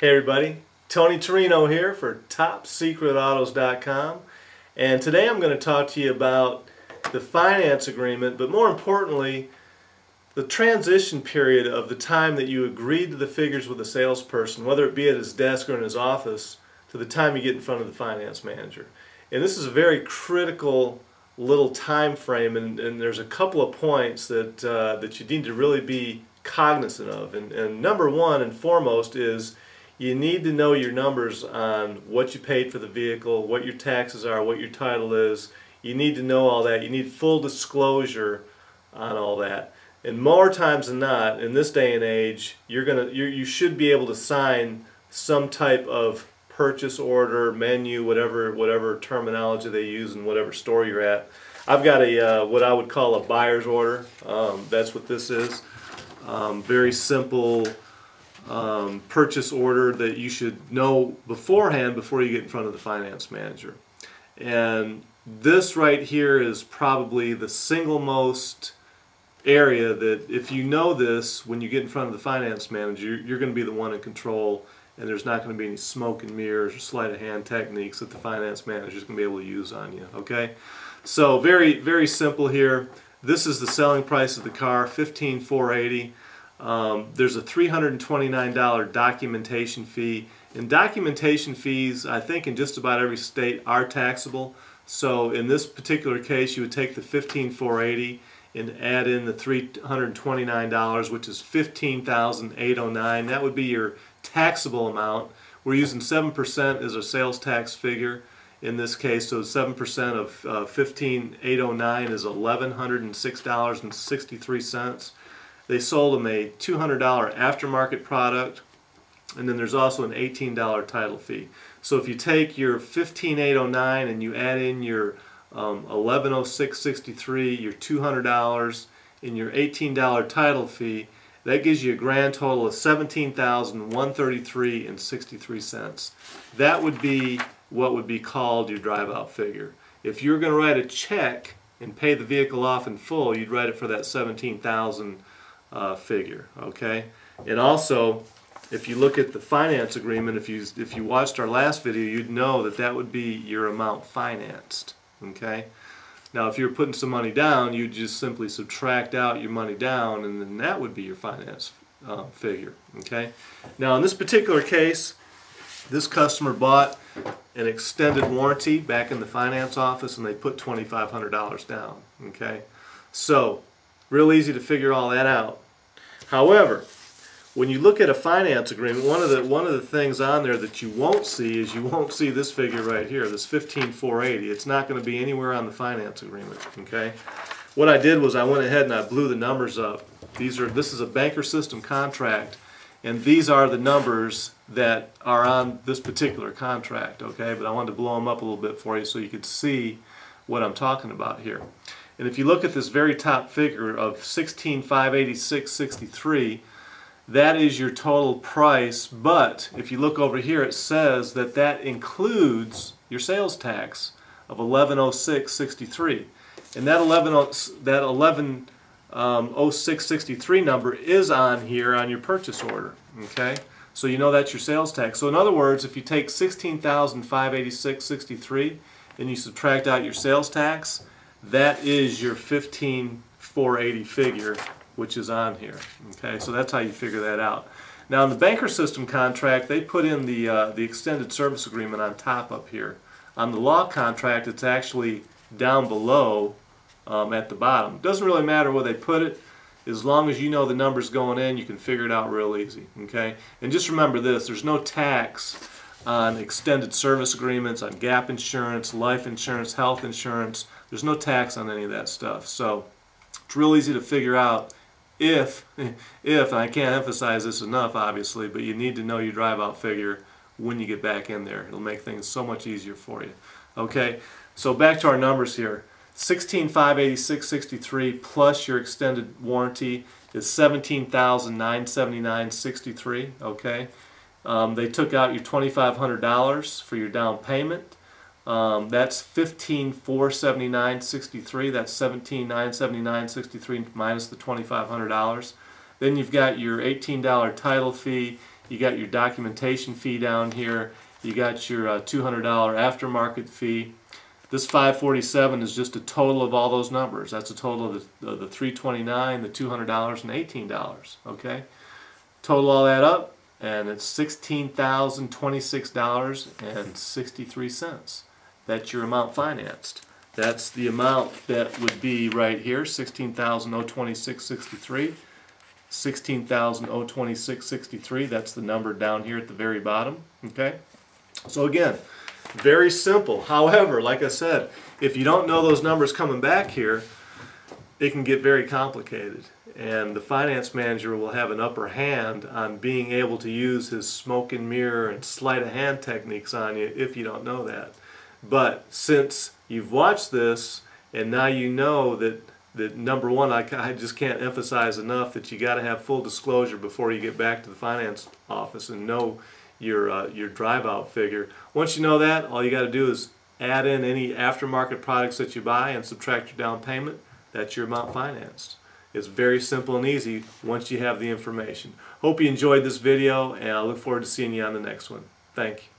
Hey everybody, Tony Torino here for TopSecretAutos.com, and today I'm going to talk to you about the finance agreement, but more importantly the transition period of the time that you agreed to the figures with the salesperson, whether it be at his desk or in his office, to the time you get in front of the finance manager. And this is a very critical little time frame, and there's a couple of points that you need to really be cognizant of. And number one and foremost is you need to know your numbers on what you paid for the vehicle, what your taxes are, what your title is. You need to know all that. You need full disclosure on all that. And more times than not, in this day and age, you should be able to sign some type of purchase order, menu, whatever terminology they use in whatever store you're at. I've got a what I would call a buyer's order. That's what this is. Very simple purchase order that you should know beforehand before you get in front of the finance manager. And this right here is probably the single most area that if you know this when you get in front of the finance manager, you're going to be the one in control, and there's not going to be any smoke and mirrors or sleight of hand techniques that the finance manager is going to be able to use on you. Okay, so very simple here. This is the selling price of the car, $15,480. There's a $329 documentation fee, and documentation fees, I think in just about every state, are taxable. So in this particular case, you would take the $15,480 and add in the $329, which is $15,809. That would be your taxable amount. We're using 7% as a sales tax figure in this case, so 7% of $15,809 is $1,106.63. They sold them a $200 aftermarket product, and then there's also an $18 title fee. So if you take your $15,809 and you add in your $1,106.63, your $200, and your $18 title fee, that gives you a grand total of $17,133.63. That would be what would be called your drive-out figure. If you're going to write a check and pay the vehicle off in full, you'd write it for that $17,000 figure. Okay, and also if you look at the finance agreement, if you watched our last video, you'd know that that would be your amount financed. Okay, now if you're putting some money down, you just simply subtract out your money down, and then that would be your finance figure. Okay, now in this particular case, this customer bought an extended warranty back in the finance office, and they put $2,500 down. Okay, so real easy to figure all that out. However, when you look at a finance agreement, one of the things on there that you won't see is you won't see this figure right here, this $15,480. It's not going to be anywhere on the finance agreement. Okay, what I did was I went ahead and I blew the numbers up. This is a banker system contract, and these are the numbers that are on this particular contract. Okay, but I wanted to blow them up a little bit for you so you could see what I'm talking about here. And if you look at this very top figure of $16,586.63, that is your total price, but if you look over here, it says that that includes your sales tax of $1,106.63, and that $1,106.63 number is on here on your purchase order. Okay, so you know that's your sales tax. So in other words, if you take $16,586.63 and you subtract out your sales tax, that is your $15,480 figure, which is on here. Okay, so that's how you figure that out. Now in the banker system contract, they put in the extended service agreement on top up here. On the law contract, it's actually down below at the bottom. It doesn't really matter where they put it. As long as you know the numbers going in, you can figure it out real easy. Okay, and just remember this: there's no tax on extended service agreements, on gap insurance, life insurance, health insurance. There's no tax on any of that stuff. So it's real easy to figure out if, and I can't emphasize this enough obviously, but you need to know your drive-out figure when you get back in there. It'll make things so much easier for you. Okay, so back to our numbers here. $16,586.63 plus your extended warranty is $17,979.63. Okay, they took out your $2,500 for your down payment. That's $15,479.63. That's $17,979.63 minus the $2,500. Then you've got your $18 title fee You got your documentation fee down here. You got your $200 aftermarket fee. This $547 is just a total of all those numbers. That's a total of the $329, the $200, and $18. Okay, total all that up, and it's $16,026.63. That's your amount financed. That's the amount that would be right here, $16,026.63. $16,026.63. That's the number down here at the very bottom. Okay, so again, very simple. However, like I said, if you don't know those numbers coming back here, it can get very complicated, and the finance manager will have an upper hand on being able to use his smoke and mirror and sleight of hand techniques on you if you don't know that. But since you've watched this and now you know that number one, I just can't emphasize enough that you got to have full disclosure before you get back to the finance office and know your drive-out figure. Once you know that, all you got to do is add in any aftermarket products that you buy and subtract your down payment. That's your amount financed. It's very simple and easy once you have the information. Hope you enjoyed this video, and I look forward to seeing you on the next one. Thank you.